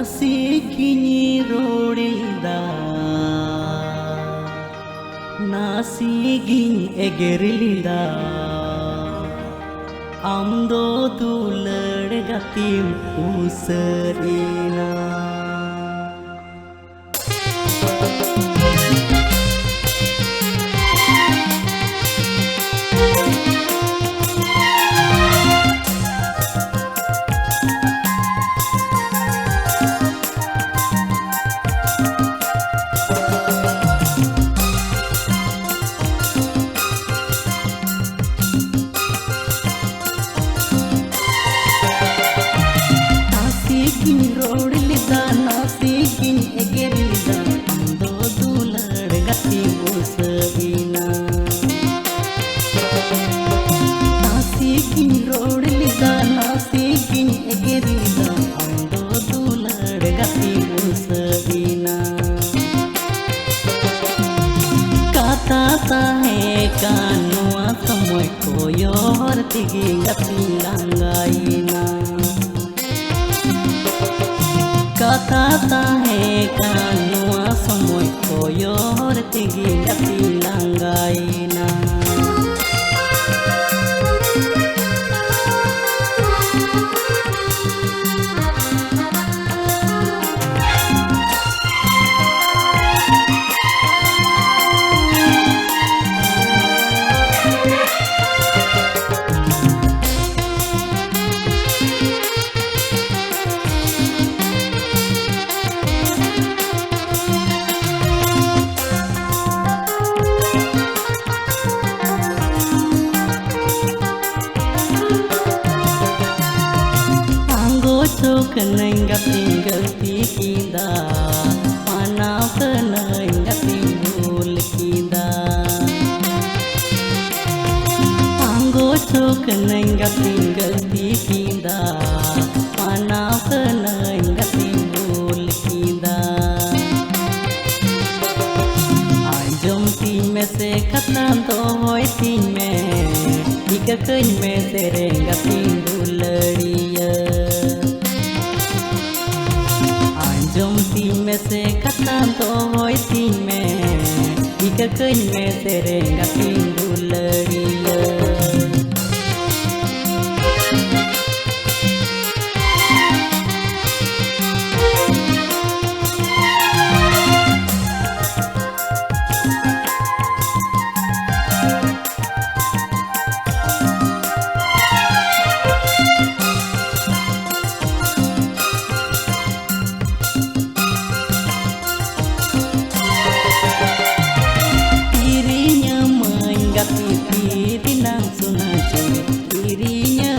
Nasigini rodilda, nasigin egerilda, amdo dular gatim userina. Kata hai kanua samoy koyor tigi gati langgaina. Keneng gating gati kita, mana keneng gating bul kita. Anggo co keneng gating gati kita, mana keneng gating bul kita. Anjom tin me se katan to hoy tin me, ika keny me tereng gating dulariya. Jom tin me se katan to hoy tin me, ika keny me tereng gating dulariya. Dirinya